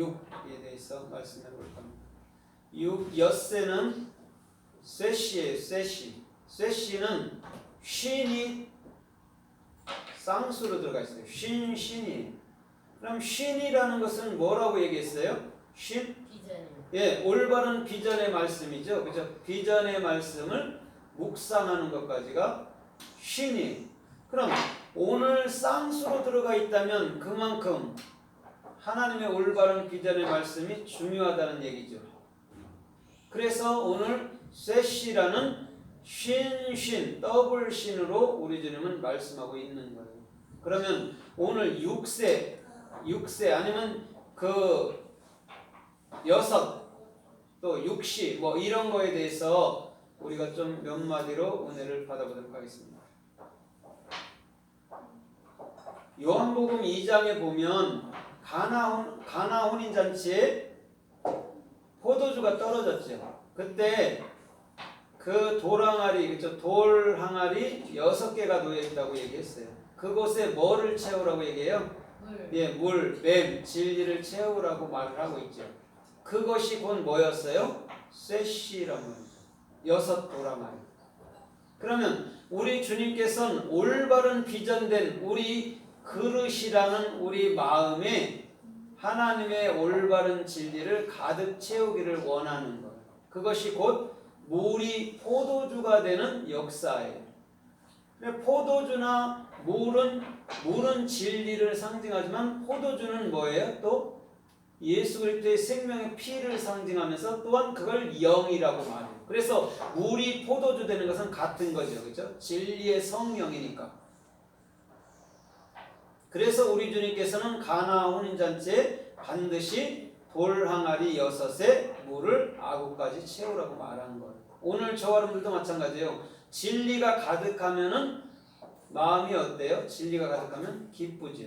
6에 대해서 말씀해 볼 겁니다. 6 엿새는 쇠씨예요. 쇠씨는 쉰이 쌍수로 들어가 있어요. 쉰이. 그럼 쉰이라는 것은 뭐라고 얘기했어요? 쉰? 예, 올바른 비전의 말씀이죠. 그죠? 비전의 말씀을 묵상하는 것까지가 쉰이. 그럼 오늘 쌍수로 들어가 있다면 그만큼 하나님의 올바른 비전의 말씀이 중요하다는 얘기죠. 그래서 오늘 쇠씨라는 더블 쉰으로 우리 주님은 말씀하고 있는 거예요. 그러면 오늘 6세 아니면 그 6, 또 6시 뭐 이런 거에 대해서 우리가 좀 몇 마디로 은혜를 받아보도록 하겠습니다. 요한복음 2장에 보면 가나 혼인잔치에 포도주가 떨어졌죠. 그때 그 돌 항아리 6개가 놓여 있다고 얘기했어요. 그곳에 뭐를 채우라고 얘기해요? 물, 뱀, 진리를 채우라고 말을 하고 있죠. 그것이 곧 뭐였어요? 쇠씨란 말이죠. 6 돌 항아리. 그러면 우리 주님께서는 올바른 비전된 우리 그릇이라는 우리 마음에 하나님의 올바른 진리를 가득 채우기를 원하는 것. 그것이 곧 물이 포도주가 되는 역사예요. 포도주나 물은 진리를 상징하지만 포도주는 뭐예요? 또 예수 그리스도의 생명의 피를 상징하면서 또한 그걸 영이라고 말해요. 그래서 물이 포도주 되는 것은 같은 거죠. 그렇죠? 진리의 성령이니까. 그래서 우리 주님께서는 가나 혼인잔치에 반드시 돌 항아리 6에 물을 아구까지 채우라고 말하는 거예요. 오늘 저와 여러분들도 마찬가지예요. 진리가 가득하면은 마음이 어때요? 진리가 가득하면 기쁘죠.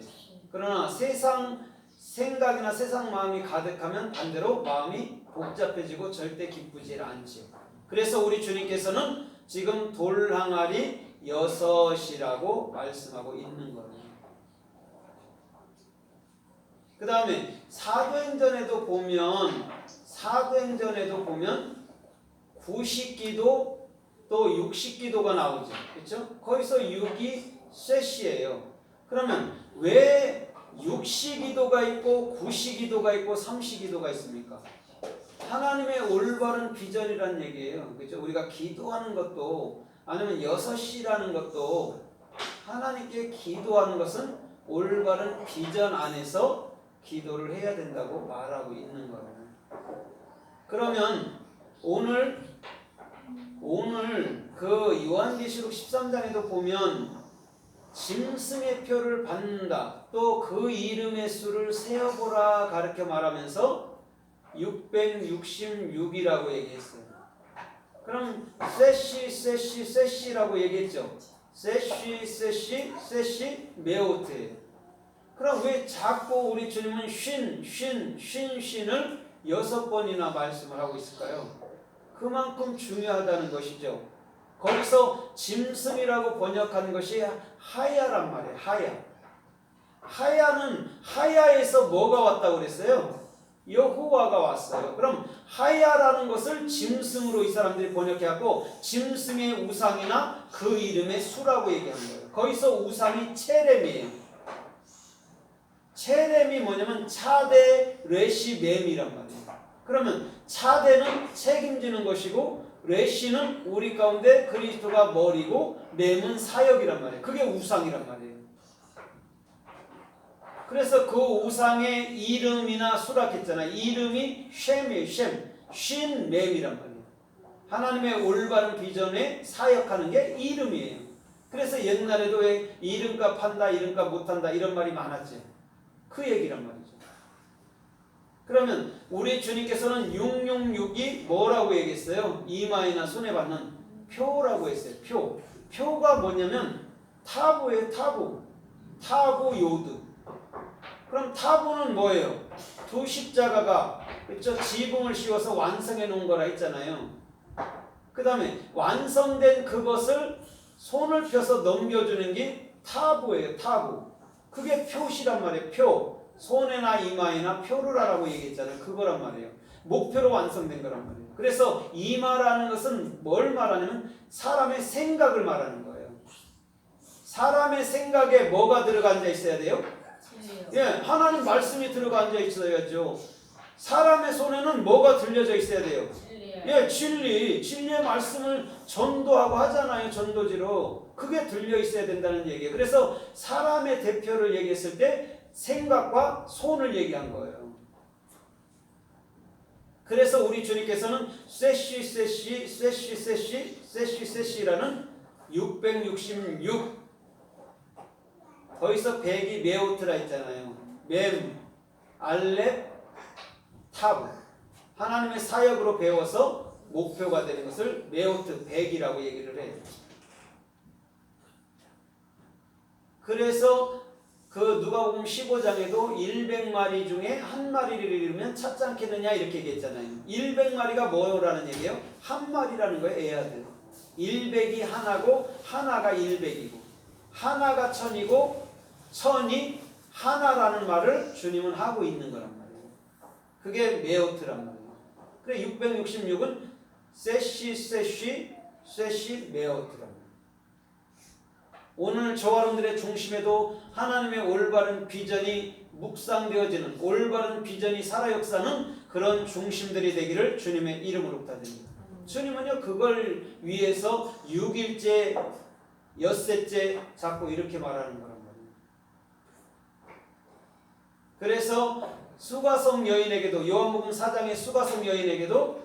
그러나 세상 생각이나 세상 마음이 가득하면 반대로 마음이 복잡해지고 절대 기쁘지 않죠. 그래서 우리 주님께서는 지금 돌 항아리 6이라고 말씀하고 있는 거예요. 그 다음에 사도행전에도 보면 구식기도 또 육식기도가 나오죠. 그렇죠? 거기서 6이 쇠씨예요. 그러면 왜 육식기도가 있고 구식기도가 있고 삼식기도가 있습니까? 하나님의 올바른 비전이란 얘기예요. 그렇죠? 우리가 기도하는 것도 아니면 6이라는 것도 하나님께 기도하는 것은 올바른 비전 안에서 기도를 해야 된다고 말하고 있는 거예요. 그러면 오늘 그 요한계시록 13장에도 보면 짐승의 표를 받는다. 또 그 이름의 수를 세어보라 가르쳐 말하면서 666이라고 얘기했어요. 그럼 쇠씨라고 얘기했죠. 쇠씨 메오트예요. 그럼 왜 자꾸 우리 주님은 쉰을 6번이나 말씀을 하고 있을까요? 그만큼 중요하다는 것이죠. 거기서 짐승이라고 번역한 것이 하야란 말이에요. 하야는 하야에서 뭐가 왔다고 그랬어요? 여호와가 왔어요. 그럼 하야라는 것을 짐승으로 이 사람들이 번역해갖고 짐승의 우상이나 그 이름의 수라고 얘기하는 거예요. 거기서 우상이 체렘이에요. 체렘이 뭐냐면 차대 레시 맴이란 말이에요. 그러면 차대는 책임지는 것이고 레시는 우리 가운데 그리스도가 머리고 맴은 사역이란 말이에요. 그게 우상이란 말이에요. 그래서 그 우상의 이름이나 수락했잖아요. 이름이 셈이에요. 쉰 맴이란 말이에요. 하나님의 올바른 비전에 사역하는 게 이름이에요. 그래서 옛날에도 왜 이름값 한다, 이름값 못한다 이런 말이 많았죠. 그 얘기란 말이죠. 그러면 우리 주님께서는 666이 뭐라고 얘기했어요? 이마이나 손에 받는 표라고 했어요. 표가 뭐냐면 타부예요. 타부 요드. 그럼 타부는 뭐예요? 두 십자가가 그렇죠? 지붕을 씌워서 완성해 놓은 거라 했잖아요. 그 다음에 완성된 그것을 손을 펴서 넘겨주는 게 타부예요. 타부. 그게 표시란 말이에요. 손에나 이마에나 표를 하라고 얘기했잖아요. 그거란 말이에요. 목표로 완성된 거란 말이에요. 그래서 이마라는 것은 뭘 말하냐면 사람의 생각을 말하는 거예요. 사람의 생각에 뭐가 들어가 앉아 있어야 돼요? 예, 하나님 말씀이 들어가 앉아 있어야죠. 사람의 손에는 뭐가 들려져 있어야 돼요? 예, 진리의 말씀을 전도하고 하잖아요. 전도지로. 그게 들려 있어야 된다는 얘기예요. 그래서 사람의 대표를 얘기했을 때 생각과 손을 얘기한 거예요. 그래서 우리 주님께서는 세시라는 666 거기서 100이 메오트라 있잖아요. 멤, 알렙, 타브. 하나님의 사역으로 배워서 목표가 되는 것을 메오트 100이라고 얘기를 해요. 그래서 그 누가복음 15장에도 100마리 중에 한 마리를 잃으면 찾지 않겠느냐 이렇게 얘기했잖아요. 100마리가 뭐라는 얘기예요? 한 마리라는 거예요. 에아드. 100이 하나고 하나가 100이고 하나가 천이고 천이 하나라는 말을 주님은 하고 있는 거란 말이에요. 그게 메오트란 말이에요. 그래 666은 세시 메오트란 말이에요. 오늘 저와 여러분들의 중심에도 하나님의 올바른 비전이 묵상되어지는 올바른 비전이 살아 역사는 그런 중심들이 되기를 주님의 이름으로 부탁드립니다. 주님은요 그걸 위해서 6일째 엿새째 자꾸 이렇게 말하는 거란 말이에요. 그래서 수가성 여인에게도 요한복음 4장의 수가성 여인에게도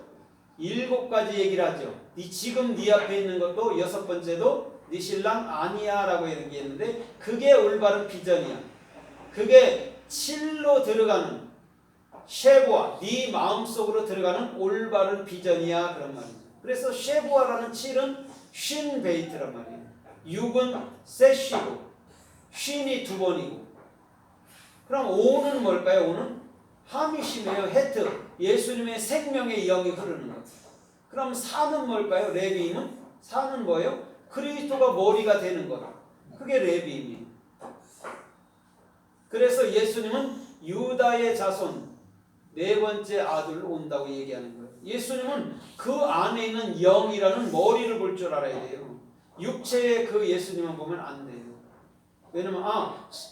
7가지 얘기를 하죠. 지금 네 앞에 있는 것도 6번째도 네 신랑 아니야라고 얘기했는데 그게 올바른 비전이야. 그게 7로 들어가는 쉐보아 네 마음속으로 들어가는 올바른 비전이야 그런 말이죠. 그래서 쉐보아라는 7은 쉰 베이트란 말이에요. 6은 세시고 쉰이 2번이고 그럼 5는 뭘까요? 5는 하미심이에요. 헤트 예수님의 생명의 영이 흐르는 것. 그럼 4는 뭘까요? 레비임은 4는 뭐예요? 그리스도가 머리가 되는 것. 그게 레비임이에요. 그래서 예수님은 유다의 자손 4번째 아들로 온다고 얘기하는 거예요. 예수님은 그 안에 있는 영이라는 머리를 볼 줄 알아야 돼요. 육체의 그 예수님만 보면 안 돼요. 왜냐면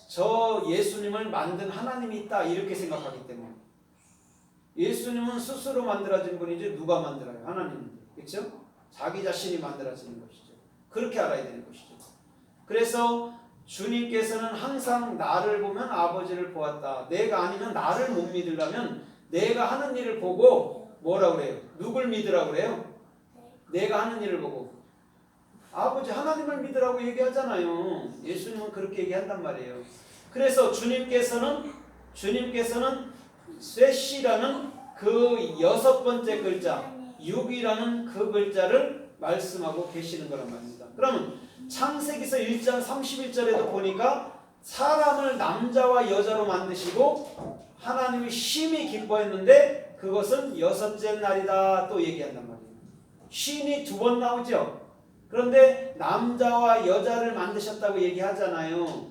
저 예수님을 만든 하나님이 있다 이렇게 생각하기 때문에. 예수님은 스스로 만들어진 분이지 누가 만들어요? 하나님인데. 그렇죠? 자기 자신이 만들어지는 것이죠. 그렇게 알아야 되는 것이죠. 그래서 주님께서는 항상 나를 보면 아버지를 보았다. 내가 아니면 나를 못 믿으려면 내가 하는 일을 보고 뭐라고 그래요? 누굴 믿으라고 그래요? 내가 하는 일을 보고 아버지 하나님을 믿으라고 얘기하잖아요. 예수님은 그렇게 얘기한단 말이에요. 그래서 주님께서는 쇠시라는 그 6번째 글자 6이라는 그 글자를 말씀하고 계시는 거란 말입니다. 그러면 창세기서 1장 31절에도 보니까 사람을 남자와 여자로 만드시고 하나님이 심히 기뻐했는데 그것은 6째 날이다 또 얘기한단 말이에요. 쉰이 2번 나오죠. 그런데 남자와 여자를 만드셨다고 얘기하잖아요.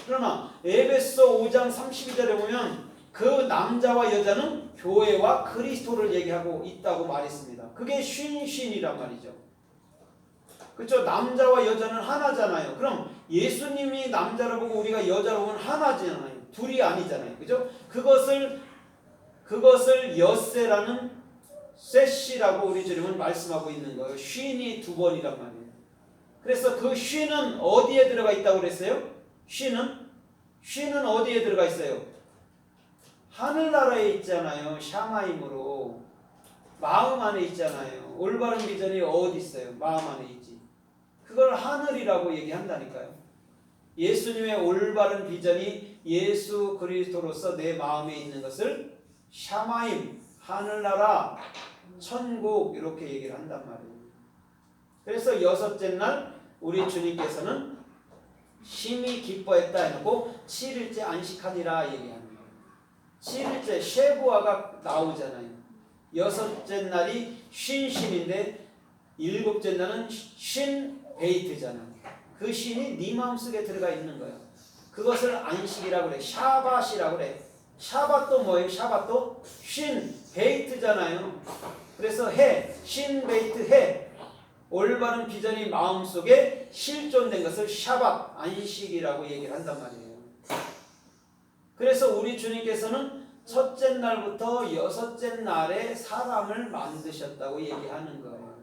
그러나 에베소 5장 32절에 보면 그 남자와 여자는 교회와 그리스도를 얘기하고 있다고 말했습니다. 그게 쉰이란 말이죠. 그렇죠? 남자와 여자는 하나잖아요. 그럼 예수님이 남자로 보고 우리가 여자로 보면 하나잖아요. 둘이 아니잖아요. 그죠? 그것을 엿새라는 셋이라고 우리 주님은 말씀하고 있는 거예요. 쉰이 2번이란 말이에요. 그래서 그 쉰은 어디에 들어가 있다고 그랬어요? 쉰은 어디에 들어가 있어요? 하늘나라에 있잖아요. 샤마임으로. 마음 안에 있잖아요. 올바른 비전이 어디 있어요? 마음 안에 있지. 그걸 하늘이라고 얘기한다니까요. 예수님의 올바른 비전이 예수 그리스도로서 내 마음에 있는 것을 샤마임, 하늘나라, 천국 이렇게 얘기를 한단 말이에요. 그래서 6째 날 우리 주님께서는 심히 기뻐했다 해놓고 7일째 안식하니라 얘기하는 거예요. 7일째 쉐부아가 나오잖아요. 6째 날이 쉰신인데 7째 날은 쉰 베이트잖아요. 그 신이 네 마음속에 들어가 있는 거예요. 그것을 안식이라고 그래. 샤밧이라고 그래. 샤밧도 뭐예요? 샤밧도 신 베이트잖아요. 그래서 해, 신 베이트 해. 올바른 비전이 마음속에 실존된 것을 샤밧 안식이라고 얘기를 한단 말이에요. 그래서 우리 주님께서는 첫째 날부터 여섯째 날에 사람을 만드셨다고 얘기하는 거예요.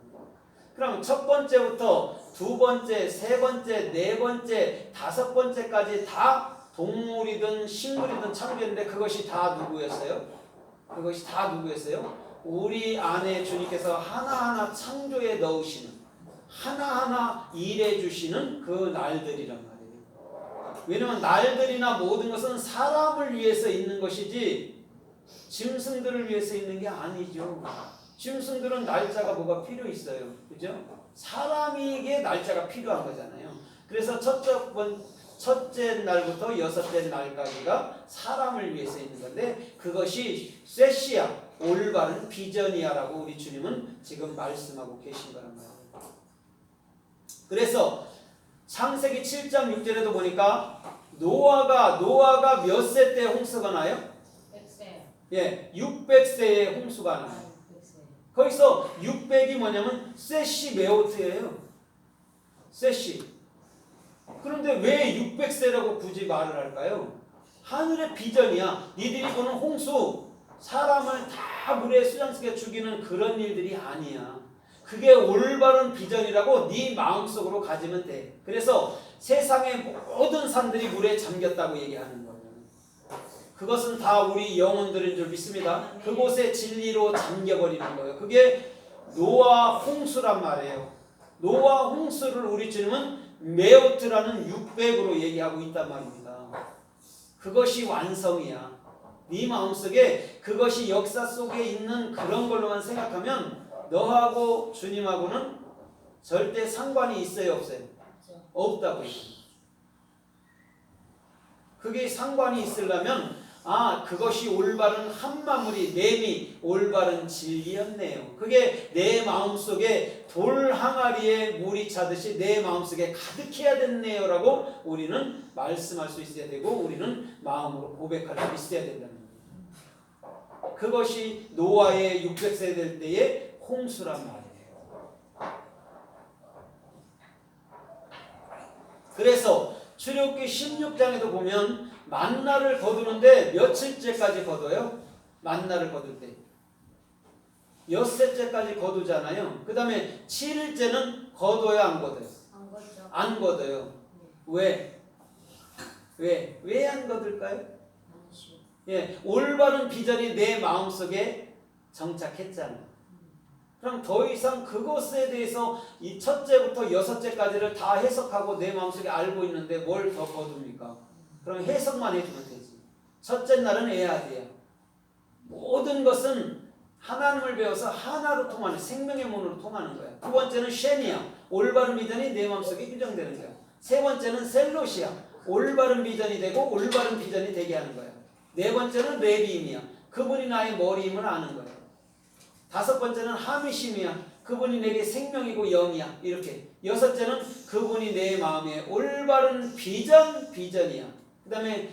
그럼 첫 번째부터 두 번째, 세 번째, 네 번째, 다섯 번째까지 다 동물이든 식물이든 창조했는데 그것이 다 누구였어요? 그것이 다 누구였어요? 우리 안에 주님께서 하나하나 창조에 넣으시는, 하나하나 일해 주시는 그 날들이란 말이에요. 왜냐하면 날들이나 모든 것은 사람을 위해서 있는 것이지 짐승들을 위해서 있는 게 아니죠. 짐승들은 날짜가 뭐가 필요 있어요. 그죠? 사람에게 날짜가 필요한 거잖아요. 그래서 첫째 날부터 여섯째 날까지가 사람을 위해서 있는 건데 그것이 셋시야, 올바른 비전이야라고 우리 주님은 지금 말씀하고 계신 거란 말이에요. 그래서 창세기 7장 6절에도 보니까 노아가 몇 세 때 홍수가 나요? 100세. 예, 600세에 홍수가 나요. 거기서 600이 뭐냐면 셋시 메오트예요. 셋시. 그런데 왜 600세라고 굳이 말을 할까요? 하늘의 비전이야. 니들이 보는 홍수, 사람을 다 물에 수장시켜 죽이는 그런 일들이 아니야. 그게 올바른 비전이라고 네 마음속으로 가지면 돼. 그래서 세상의 모든 산들이 물에 잠겼다고 얘기하는 거예요. 그것은 다 우리 영혼들인 줄 믿습니다. 그곳에 진리로 잠겨버리는 거예요. 그게 노아 홍수란 말이에요. 노아 홍수를 우리 주님은 메오트라는 600으로 얘기하고 있단 말입니다. 그것이 완성이야. 네 마음속에 그것이 역사 속에 있는 그런 걸로만 생각하면 너하고 주님하고는 절대 상관이 있어요, 없어요? 없다고 해요. 그게 상관이 있으려면 그것이 올바른 한 마무리, 내미 올바른 진리였네요. 그게 내 마음속에 돌 항아리에 물이 차듯이 내 마음속에 가득해야 됐네요 라고 우리는 말씀할 수 있어야 되고 우리는 마음으로 고백할 수 있어야 된다는 거예요. 그것이 노아의 600세 될 때의 홍수란 말이에요. 그래서 출애굽기 16장에도 보면 만나를 거두는데 며칠째까지 거둬요? 만나를 거둘 때 엿새째까지 거두잖아요. 그 다음에 7일째는 거둬요, 안 거둬요? 안 거둬요. 왜 안 거둘까요? 예, 올바른 비전이 내 마음속에 정착했잖아요. 그럼 더 이상 그것에 대해서 이 첫째부터 여섯째까지를 다 해석하고 내 마음속에 알고 있는데 뭘 더 거둡니까? 그럼 해석만 해주면 되지. 첫째 날은 에아드야. 모든 것은 하나님을 배워서 하나로 통하는, 생명의 문으로 통하는 거야. 두 번째는 쉔이야. 올바른 비전이 내 마음속에 규정되는 거야. 세 번째는 셀롯이야. 올바른 비전이 되고 올바른 비전이 되게 하는 거야. 네 번째는 레비임이야. 그분이 나의 머리임을 아는 거야. 다섯 번째는 하미심이야. 그분이 내게 생명이고 영이야. 이렇게. 여섯째는 그분이 내 마음에 올바른 비전이야. 그 다음에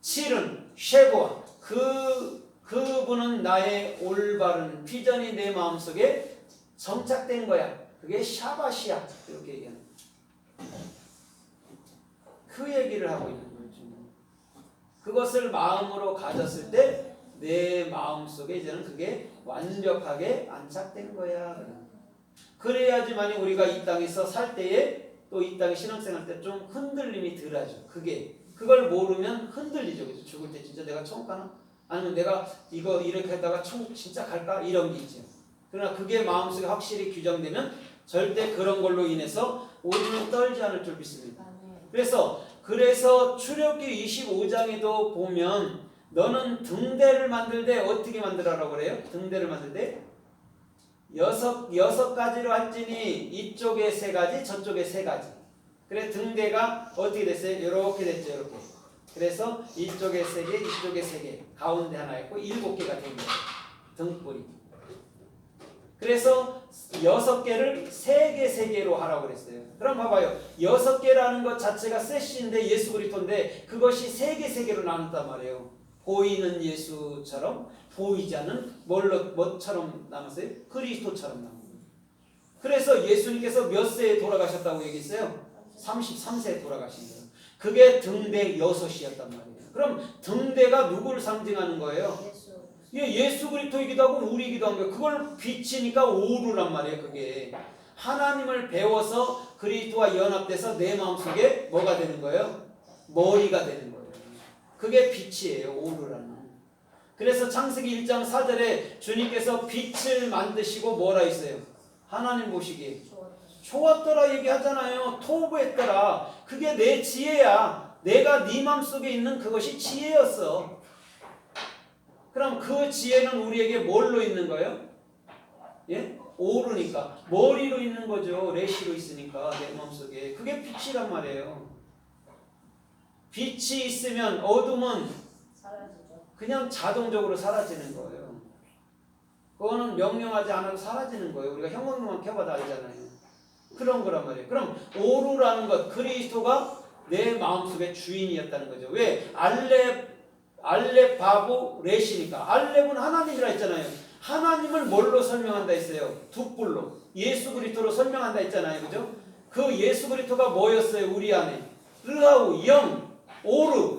7은 쉐고아. 그분은 나의 올바른 비전이 내 마음속에 정착된 거야. 그게 샤밧이야. 이렇게 얘기하는 거야. 그 얘기를 하고 있는 거죠. 그것을 마음으로 가졌을 때 내 마음속에 이제는 그게 완벽하게 안착된 거야. 그래야지만 우리가 이 땅에서 살 때에 또 이 땅에 신앙생활 때 좀 흔들림이 덜하죠. 그걸 모르면 흔들리죠. 그래서 죽을 때 진짜 내가 천국 가나? 아니면 내가 이거 이렇게 하다가 천국 진짜 갈까? 이런 게 있죠. 그러나 그게 마음속에 확실히 규정되면 절대 그런 걸로 인해서 우리는 떨지 않을 줄 믿습니다. 그래서 출애굽기 25장에도 보면 너는 등대를 만들 때 어떻게 만들라고 그래요? 등대를 만들 때 여섯 가지로 할지니 이쪽에 세 가지 저쪽에 세 가지. 그래 등대가 어떻게 됐어요? 이렇게 됐죠. 이렇게. 그래서 이쪽에 세 개, 이쪽에 세 개, 가운데 하나 있고 7개가 된 거예요. 등불이. 그래서 6개를 3개로 하라고 그랬어요. 그럼 봐봐요. 6개라는 것 자체가 셋인데 예수 그리스도인데 그것이 3개로 나눴단 말이에요. 보이는 예수처럼 보이지 않는 뭐처럼 남았어요? 그리스도처럼 남은 거예요. 그래서 예수님께서 몇 세에 돌아가셨다고 얘기했어요? 33세에 돌아가신 거예요. 그게 등대 6이었단 말이에요. 그럼 등대가 누구를 상징하는 거예요? 예수 그리스도이기도 하고 우리이기도 한 거예요. 그걸 비치니까 오르란 말이에요. 그게 하나님을 배워서 그리스도와 연합돼서 내 마음속에 뭐가 되는 거예요? 머리가 되는 거예요. 그게 빛이에요. 오르라는. 그래서 창세기 1장 4절에 주님께서 빛을 만드시고 뭐라 했어요? 하나님 보시기에 좋았더라 얘기하잖아요. 토부했더라. 그게 내 지혜야. 내가 네 마음속에 있는 그것이 지혜였어. 그럼 그 지혜는 우리에게 뭘로 있는 거예요? 예? 오르니까 머리로 있는 거죠. 레시로 있으니까 내 마음속에. 그게 빛이란 말이에요. 빛이 있으면 어둠은 그냥 자동적으로 사라지는 거예요. 그거는 명령하지 않아도 사라지는 거예요. 우리가 형광등만 켜봐도 알잖아요. 그런 거란 말이에요. 그럼 오르라는 것, 그리스도가 내 마음속의 주인이었다는 거죠. 왜? 알렙 바보 레시니까. 알렙은 하나님이라 했잖아요. 하나님을 뭘로 설명한다 했어요? 두 뿔로. 예수 그리스도로 설명한다 했잖아요. 그죠? 그 예수 그리스도가 뭐였어요? 우리 안에 르하우, 영, 오르.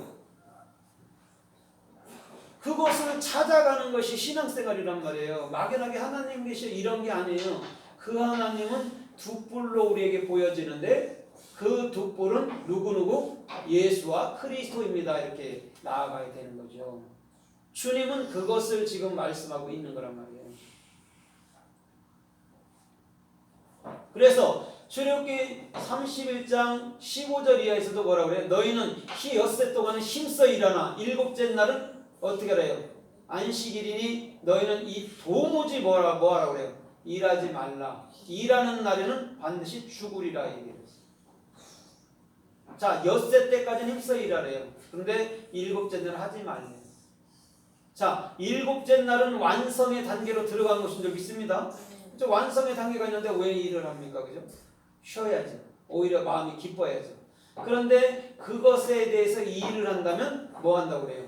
그것을 찾아가는 것이 신앙생활이란 말이에요. 막연하게 하나님 계셔 이런 게 아니에요. 그 하나님은 두 뿔로 우리에게 보여지는데 그 두 뿔은 누구누구? 예수와 그리스도입니다. 이렇게 나아가야 되는 거죠. 주님은 그것을 지금 말씀하고 있는 거란 말이에요. 그래서 출애굽기 31장 15절 이하에서도 뭐라고 그래요? 너희는 히 엿새 동안은 힘써 일하나 일곱째 날은 어떻게 해요? 안식일이니 너희는 이 도무지 뭐하라고 그래요? 일하지 말라. 일하는 날에는 반드시 죽으리라 얘기했어요. 자, 엿새 때까지는 힘써 일하래요. 그런데 일곱째 날은 하지 말래요. 자, 일곱째 날은 완성의 단계로 들어간 것인 줄 믿습니다. 그렇죠? 완성의 단계가 있는데 왜 일을 합니까? 그죠? 쉬어야죠. 오히려 마음이 기뻐야죠. 그런데 그것에 대해서 일을 한다면 뭐 한다고 그래요?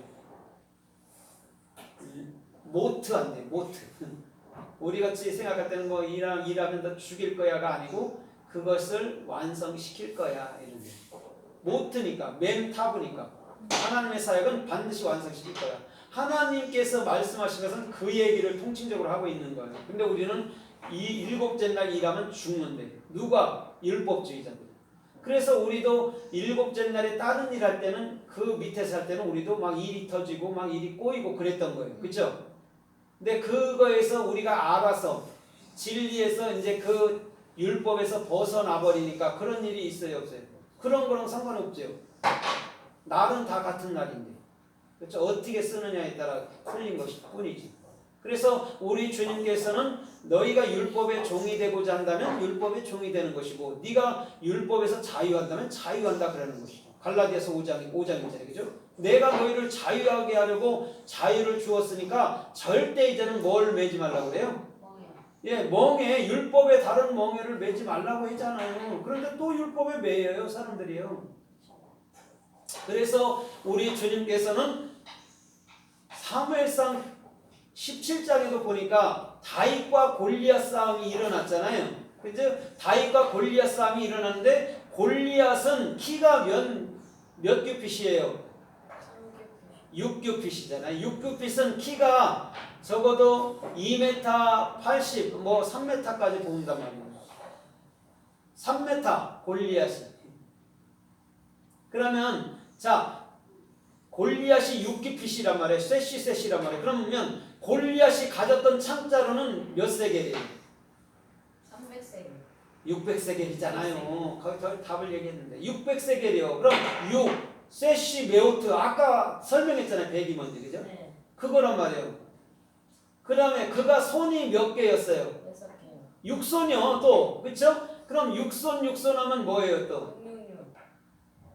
모트한대. 모트. 우리같이 생각할 때는 뭐 일하면 더 죽일 거야가 아니고 그것을 완성시킬 거야 이런 게. 모트니까 맨타브니까 하나님의 사역은 반드시 완성시킬 거야. 하나님께서 말씀하신 것은 그 얘기를 통칭적으로 하고 있는 거예요. 근데 우리는 이 일곱째 날 일하면 죽는데 누가? 율법주의자들. 그래서 우리도 일곱째 날에 다른 일 할 때는 그 밑에서 할 때는 우리도 막 일이 터지고 막 일이 꼬이고 그랬던 거예요. 그렇죠? 근데 그거에서 우리가 알아서 진리에서 이제 그 율법에서 벗어나 버리니까 그런 일이 있어요, 없어요? 그런 거랑 상관없죠. 날은 다 같은 날인데. 그렇죠? 어떻게 쓰느냐에 따라 틀린 것일 뿐이지. 그래서 우리 주님께서는 너희가 율법의 종이 되고자 한다면 율법의 종이 되는 것이고 네가 율법에서 자유한다면 자유한다 그러는 것이고 갈라디아서 5장이잖아요. 그죠? 내가 너희를 자유하게 하려고 자유를 주었으니까 절대 이제는 뭘 매지 말라고 그래요? 예, 멍에 율법에 다른 멍에를 매지 말라고 했잖아요. 그런데 또 율법에 매여요 사람들이요. 그래서 우리 주님께서는 사무엘상 17장에도 보니까 다윗과 골리앗 싸움이 일어났잖아요. 그죠? 다윗과 골리앗 싸움이 일어났는데 골리앗은 키가 몇 규핏이에요? 6규핏이잖아요. 6규핏은 키가 적어도 2m 80, 뭐 3m까지 보인단 말이에요. 3m 골리앗이. 그러면 자 골리앗이 6규핏이란 말이에요. 셋이란 말이에요. 그러면 골리앗이 가졌던 창자로는 몇 세겔이에요? 300세겔. 600세겔이잖아요. 거기 답을 얘기했는데 600세겔이요. 그럼 6 셋이 메오트 아까 설명했잖아요. 100이 뭔지 그죠? 네. 그거란 말이에요. 그 다음에 그가 손이 몇 개였어요? 6개요. 육손이요 또 그쵸? 그럼 육손 하면 뭐예요 또?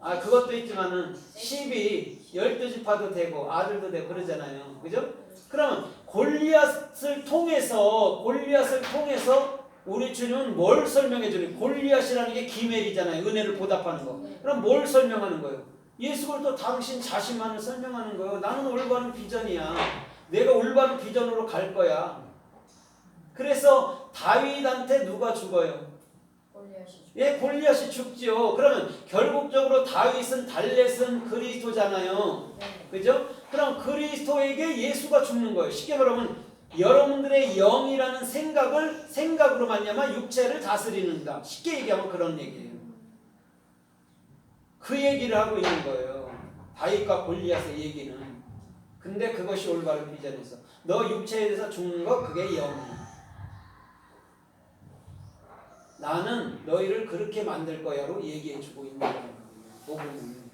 아 그것도 있지만은 10이 12지파도 되고 아들도 되고 그러잖아요. 그죠? 그러면 골리앗을 통해서 우리 주님은 뭘 설명해 주는? 골리앗이라는 게 기멜이잖아요. 은혜를 보답하는 거. 그럼 뭘 설명하는 거예요? 예수를 또 당신 자신만을 설명하는 거예요. 나는 올바른 비전이야. 내가 올바른 비전으로 갈 거야. 그래서 다윗한테 누가 죽어요? 골리앗이 예, 골리앗이 죽지요. 그러면 결국적으로 다윗은 달렛은 그리스도잖아요. 네. 그죠? 그럼 그리스도에게 예수가 죽는 거예요. 쉽게 말하면 여러분들의 영이라는 생각으로 말미암아 육체를 다스리는다. 쉽게 얘기하면 그런 얘기예요. 그 얘기를 하고 있는 거예요. 다윗과 골리앗의 얘기는. 근데 그것이 올바른 비전에서 너 육체에 대해서 죽는 거 그게 영이야. 나는 너희를 그렇게 만들 거야로 얘기해주고 있는 거예요. 복음은.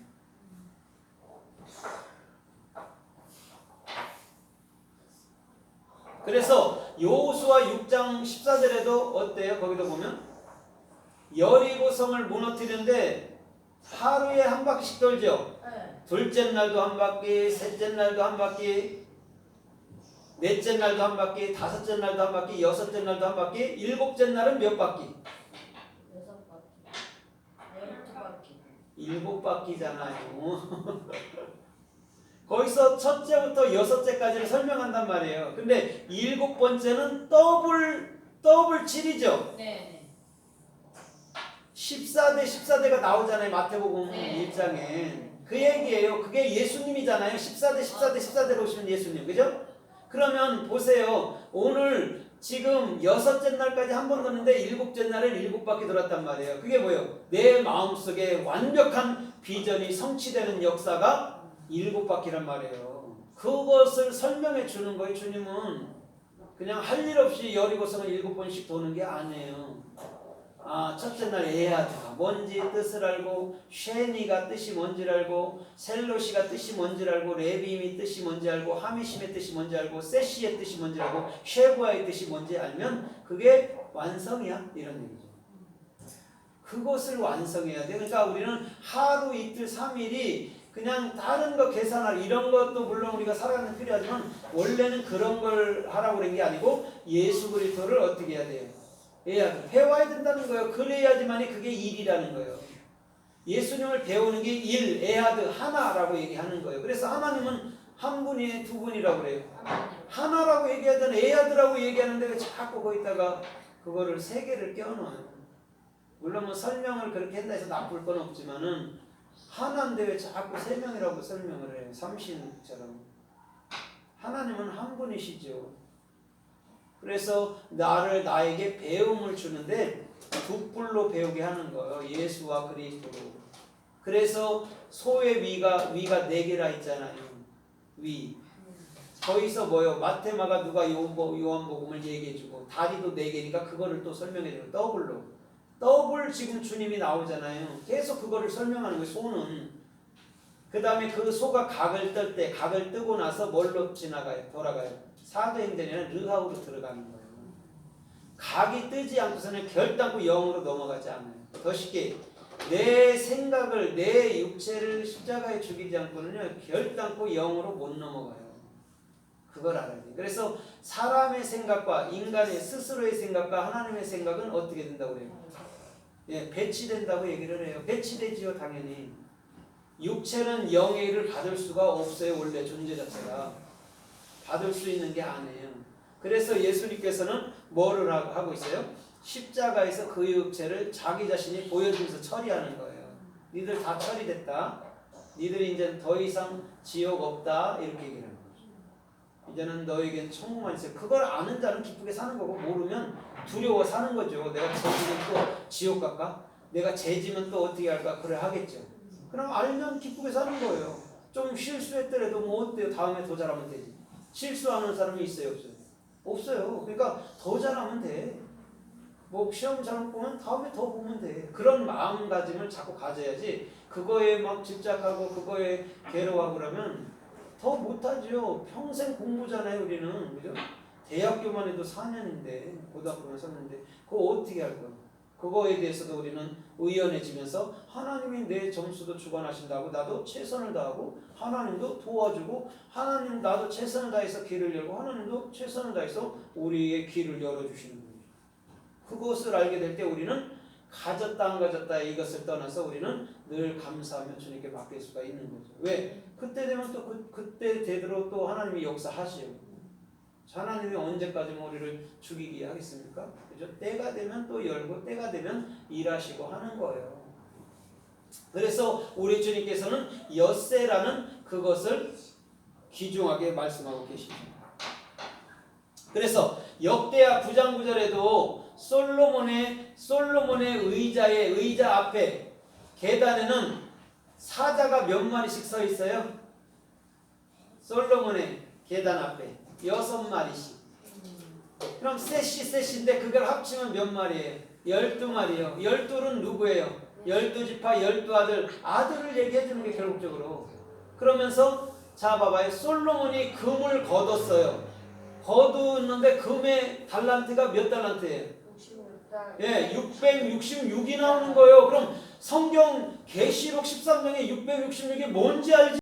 그래서 여호수아 6장 14절에도 어때요? 거기도 보면 여리고성을 무너뜨리는데 하루에 한 바퀴씩 돌죠. 네. 둘째 날도 한 바퀴, 셋째 날도 한 바퀴, 넷째 날도 한 바퀴, 다섯째 날도 한 바퀴, 여섯째 날도 한 바퀴, 일곱째 날은 몇 바퀴? 6바퀴 7바퀴잖아요. 거기서 첫째부터 여섯째까지를 설명한단 말이에요. 근데 일곱 번째는 더블 7이죠. 네. 14대 14대가 나오잖아요. 마태복음 네. 1장에. 그 얘기예요. 그게 예수님이잖아요. 14대 14대 14대로 오시는 예수님. 그죠? 그러면 보세요. 오늘 지금 여섯째 날까지 한 번 도는데 일곱째 날은 7바퀴 돌았단 말이에요. 그게 뭐예요? 내 마음속에 완벽한 비전이 성취되는 역사가 7바퀴란 말이에요. 그것을 설명해 주는 거예요. 주님은 그냥 할 일 없이 여리고성을 7번씩 도는 게 아니에요. 첫째 날 에하드가 뭔지 뜻을 알고, 쉐니가 뜻이 뭔지를 알고, 셀로시가 뜻이 뭔지를 알고, 레빔이 뜻이 뭔지 알고, 하미심의 뜻이 뭔지 알고, 세시의 뜻이 뭔지 알고, 쉐부아의 뜻이 뭔지 알면 그게 완성이야. 이런 얘기죠. 그것을 완성해야 돼. 그러니까 우리는 하루, 이틀, 3일이 그냥 다른 거 계산할 이런 것도 물론 우리가 살아가는 데 필요하지만 원래는 그런 걸 하라고 그런 게 아니고 예수 그리스도를 어떻게 해야 돼요? 배워야 된다는 거예요. 그래야지만이 그게 일이라는 거예요. 예수님을 배우는 게 일, 에하드, 하나라고 얘기하는 거예요. 그래서 하나님은 한 분이 두 분이라고 그래요. 하나라고 얘기하든 에하드라고 얘기하는데 왜 자꾸 거기다가 그거를 세 개를 껴넣어요. 물론 뭐 설명을 그렇게 한다 해서 나쁠 건 없지만은 하나인데 왜 자꾸 세 명이라고 설명을 해요. 삼신처럼. 하나님은 한 분이시죠. 그래서 나에게 배움을 주는데 두 뿔로 배우게 하는 거예요. 예수와 그리스도로. 그래서 소의 위가 4개라 했잖아요. 위. 거기서 뭐요? 마테마가 누가 요한복음을 얘기해주고 다리도 4개니까 그거를 또 설명해줘요. 더블 지금 주님이 나오잖아요. 계속 그거를 설명하는 거예요. 소는. 그 다음에 그 소가 각을 뜰 때 각을 뜨고 나서 뭘로 돌아가요? 사도행전에는 르하우로 들어가는 거예요. 각이 뜨지 않고서는 결단코 영으로 넘어가지 않아요. 더 쉽게 내 생각을 내 육체를 십자가에 죽이지 않고는요 결단코 영으로 못 넘어가요. 그걸 알아야 돼요. 그래서 사람의 생각과 인간의 스스로의 생각과 하나님의 생각은 어떻게 된다고 그래요? 배치된다고 얘기를 해요. 배치되지요 당연히. 육체는 영의 일을 받을 수가 없어요. 원래 존재 자체가. 받을 수 있는 게 아니에요. 그래서 예수님께서는 뭐를 하고 있어요? 십자가에서 그 육체를 자기 자신이 보여주면서 처리하는 거예요. 니들 다 처리됐다. 니들이 이제 더 이상 지옥 없다. 이렇게 얘기를 하는 거죠. 이제는 너에겐 천국만 있어요. 그걸 아는 자는 기쁘게 사는 거고 모르면 두려워 사는 거죠. 내가 죄지면 또 지옥 갈까? 내가 죄지면 또 어떻게 할까? 그래 하겠죠. 그럼 알면 기쁘게 사는 거예요. 좀 실수했더라도 뭐 어때요? 다음에 더 잘하면 되지. 실수하는 사람이 있어요? 없어요? 없어요. 그러니까 더 잘하면 돼. 뭐 시험 잘못 보면 다음에 더 보면 돼. 그런 마음가짐을 자꾸 가져야지 그거에 막 집착하고 그거에 괴로워하고 그러면 더 못하죠. 평생 공부잖아요 우리는. 그죠? 대학교만 해도 4년인데 고등학교만 썼는데 그거 어떻게 할 거야? 그거에 대해서도 우리는 의연해지면서 하나님이 내 점수도 주관하신다고 나도 최선을 다하고 하나님도 도와주고 하나님 나도 최선을 다해서 길을 열고 하나님도 최선을 다해서 우리의 길을 열어주시는 거예요. 그것을 알게 될 때 우리는 가졌다 안 가졌다 이것을 떠나서 우리는 늘 감사하며 주님께 맡길 수가 있는 거죠. 왜? 그때 되면 또 그때 되도록 또 하나님이 역사하시오. 하나님이 언제까지 우리를 죽이게 하겠습니까? 그죠? 때가 되면 또 열고 때가 되면 일하시고 하는 거예요. 그래서 우리 주님께서는 엿새라는 그것을 귀중하게 말씀하고 계시죠. 그래서 역대하 9장 9절에도 솔로몬의 의자 앞에 계단에는 사자가 몇 마리씩 서 있어요? 솔로몬의 계단 앞에 6마리씩. 그럼 셋인데 그걸 합치면 몇 마리예요? 12마리예요. 12는 누구예요? 12지파 12아들. 아들을 얘기해 주는 게 결국적으로. 그러면서 자 봐봐요. 솔로몬이 금을 거뒀어요. 거두었는데 금의 달란트가 몇 달란트예요? 66달. 예, 666이 나오는 거예요. 그럼 성경 계시록 13장에 666이 뭔지 알지?